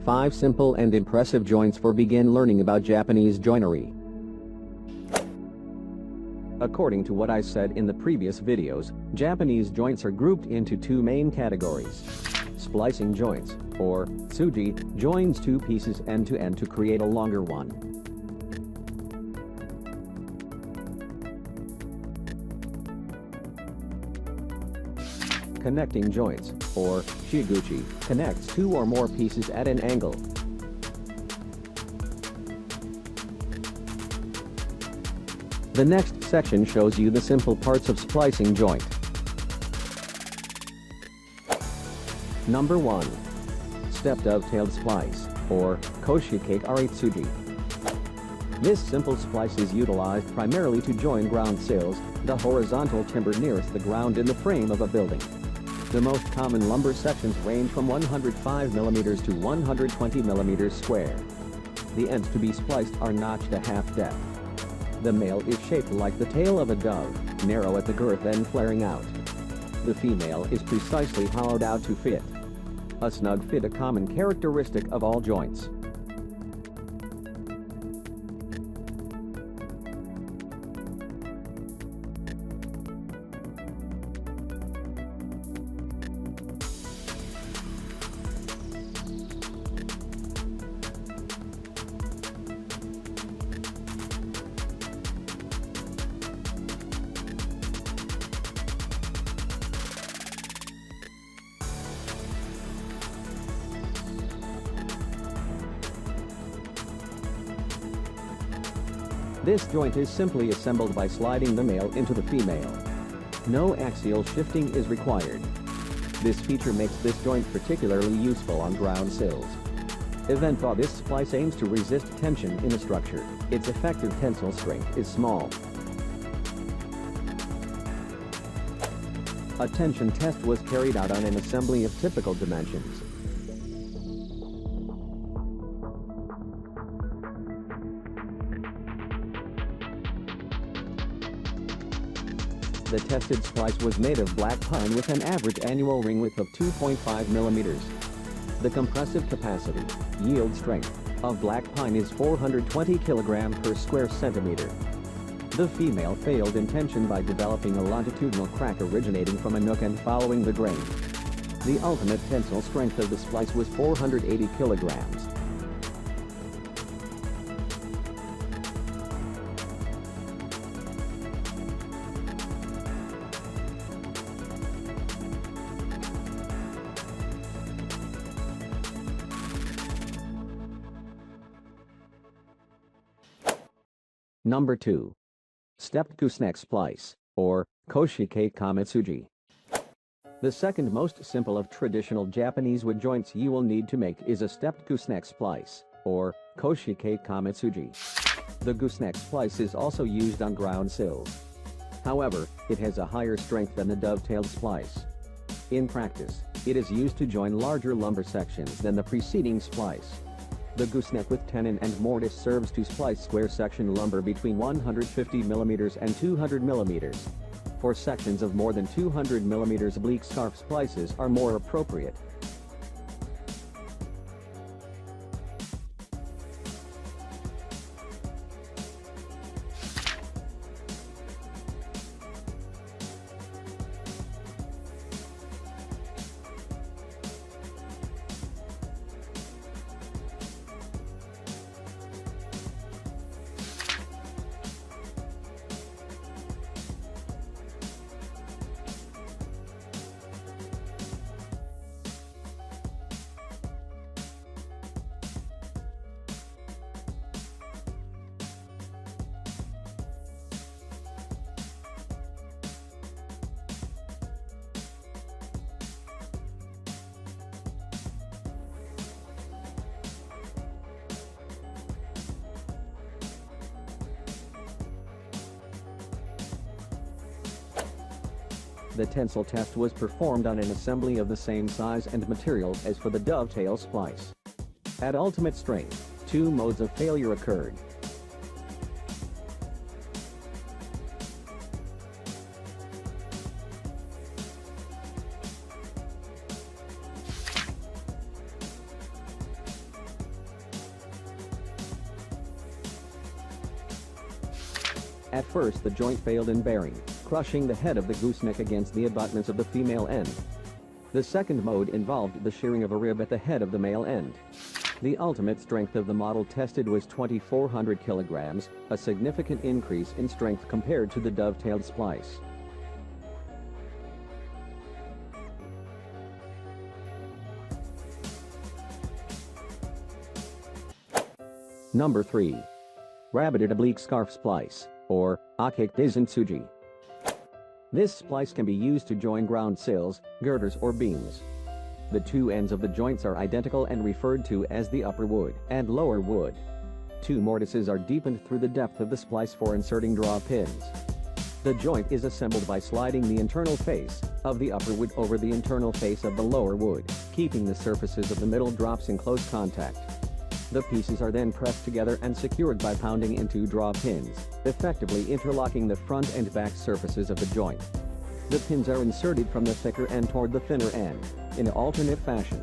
5 simple and impressive joints for begin learning about Japanese joinery. According to what I said in the previous videos, Japanese joints are grouped into 2 main categories. Splicing joints, or tsugi, joins 2 pieces end to end to create a longer one. Connecting joints, or Shiguchi, connects 2 or more pieces at an angle. The next section shows you the simple parts of splicing joint. Number 1. Step Dovetailed Splice, or Koshikake-ari-tsugi. This simple splice is utilized primarily to join ground sills, the horizontal timber nearest the ground in the frame of a building. The most common lumber sections range from 105 mm to 120 mm square. The ends to be spliced are notched a half depth. The male is shaped like the tail of a dove, narrow at the girth and flaring out. The female is precisely hollowed out to fit. A snug fit, a common characteristic of all joints. This joint is simply assembled by sliding the male into the female. No axial shifting is required. This feature makes this joint particularly useful on ground sills. Even though this splice aims to resist tension in a structure, its effective tensile strength is small. A tension test was carried out on an assembly of typical dimensions. The tested splice was made of black pine with an average annual ring width of 2.5 mm. The compressive capacity, yield strength, of black pine is 420 kg per square centimeter. The female failed in tension by developing a longitudinal crack originating from a nook and following the grain. The ultimate tensile strength of the splice was 480 kilograms. Number 2. Stepped Gooseneck Splice, or Koshikake-kama-tsugi. The second most simple of traditional Japanese wood joints you will need to make is a stepped gooseneck splice, or Koshikake-kama-tsugi. The gooseneck splice is also used on ground sills. However, it has a higher strength than the dovetailed splice. In practice, it is used to join larger lumber sections than the preceding splice. The gooseneck with tenon and mortise serves to splice square section lumber between 150 mm and 200 mm. For sections of more than 200 mm, oblique scarf splices are more appropriate. The tensile test was performed on an assembly of the same size and material as for the dovetail splice. At ultimate strength, 2 modes of failure occurred. At first the joint failed in bearing, crushing the head of the gooseneck against the abutments of the female end. The second mode involved the shearing of a rib at the head of the male end. The ultimate strength of the model tested was 2,400 kilograms, a significant increase in strength compared to the dovetailed splice. Number 3. Rabbeted Oblique Scarf Splice, or Okkake-daisen-tsugi. This splice can be used to join ground sills, girders or beams. The two ends of the joints are identical and referred to as the upper wood and lower wood. Two mortises are deepened through the depth of the splice for inserting draw pins. The joint is assembled by sliding the internal face of the upper wood over the internal face of the lower wood, keeping the surfaces of the middle drops in close contact. The pieces are then pressed together and secured by pounding into draw pins, effectively interlocking the front and back surfaces of the joint. The pins are inserted from the thicker end toward the thinner end, in alternate fashion.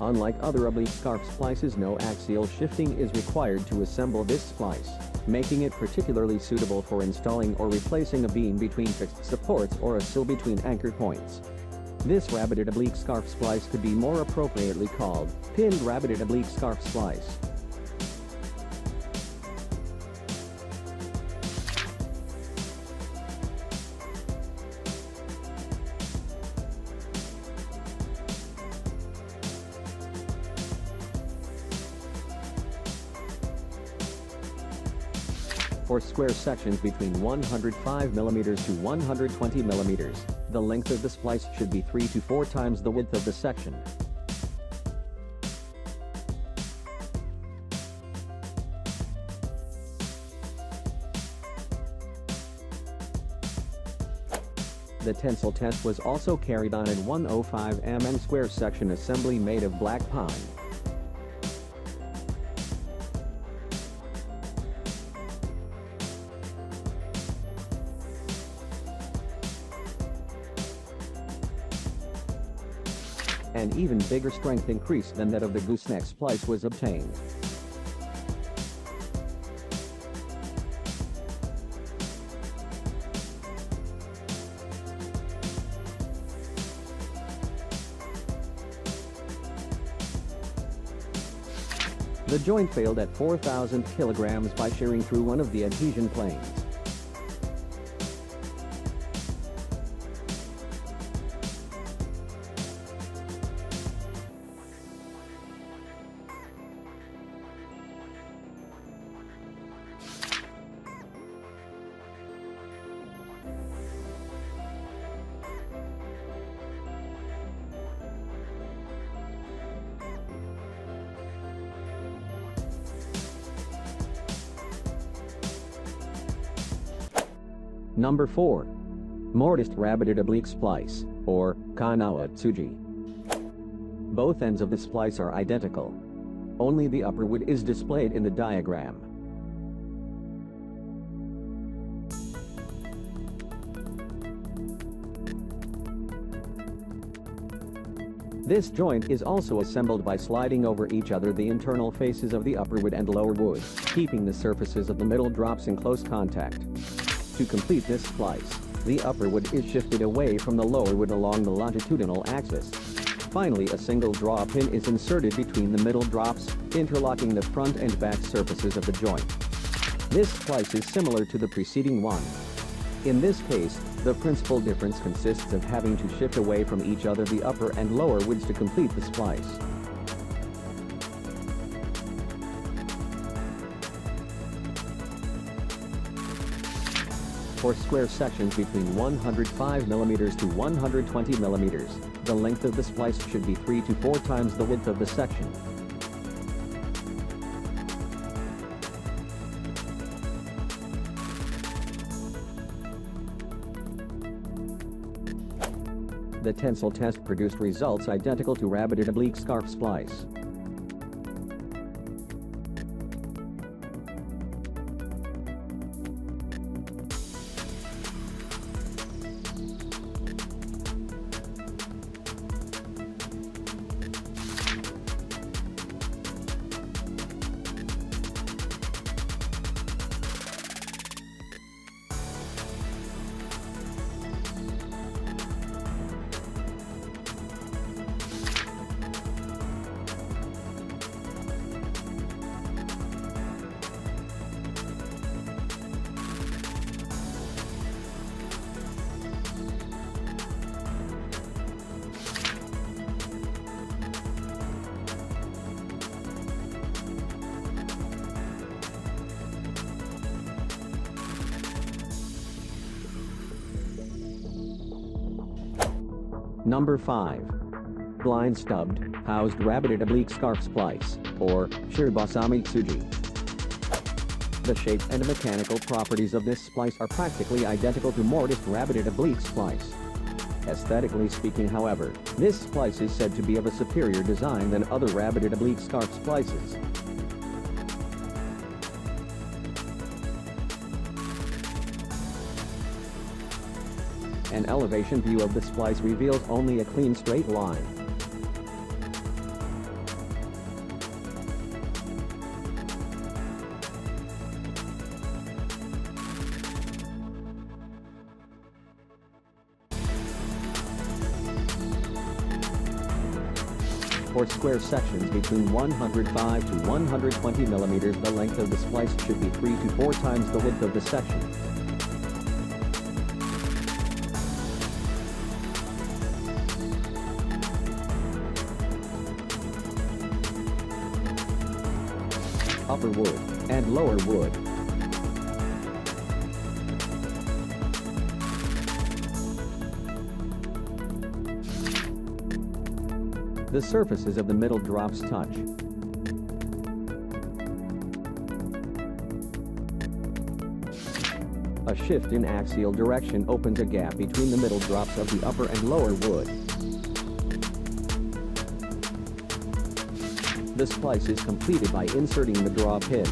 Unlike other oblique scarf splices, no axial shifting is required to assemble this splice, making it particularly suitable for installing or replacing a beam between fixed supports or a sill between anchor points. This rabbeted oblique scarf splice could be more appropriately called pinned rabbeted oblique scarf splice. For square sections between 105 mm to 120 mm, the length of the splice should be 3 to 4 times the width of the section. The tensile test was also carried on in 105 mm square section assembly made of black pine. An even bigger strength increase than that of the Gooseneck Splice was obtained. The joint failed at 4,000 kilograms by shearing through one of the adhesion planes. Number 4. Mortised Rabbeted Oblique Splice, or Kanawa-tsugi. Both ends of the splice are identical. Only the upper wood is displayed in the diagram. This joint is also assembled by sliding over each other the internal faces of the upper wood and lower wood, keeping the surfaces of the middle drops in close contact. To complete this splice, the upper wood is shifted away from the lower wood along the longitudinal axis. Finally, a single draw pin is inserted between the middle drops, interlocking the front and back surfaces of the joint. This splice is similar to the preceding one. In this case, the principal difference consists of having to shift away from each other the upper and lower woods to complete the splice. For square sections between 105 mm to 120 mm, the length of the splice should be 3 to 4 times the width of the section. The tensile test produced results identical to Rabbeted Oblique Scarf Splice. Number 5. Blind Stubbed, Housed Rabbeted Oblique Scarf Splice, or Shiribasami-tsugi. The shape and mechanical properties of this splice are practically identical to Mortised Rabbeted Oblique Splice. Aesthetically speaking, however, this splice is said to be of a superior design than other Rabbeted Oblique Scarf Splices. An elevation view of the splice reveals only a clean straight line. For square sections between 105 to 120 millimeters, the length of the splice should be 3 to 4 times the width of the section. Upper wood and lower wood. The surfaces of the middle drops touch. A shift in axial direction opens a gap between the middle drops of the upper and lower wood. The splice is completed by inserting the draw pin.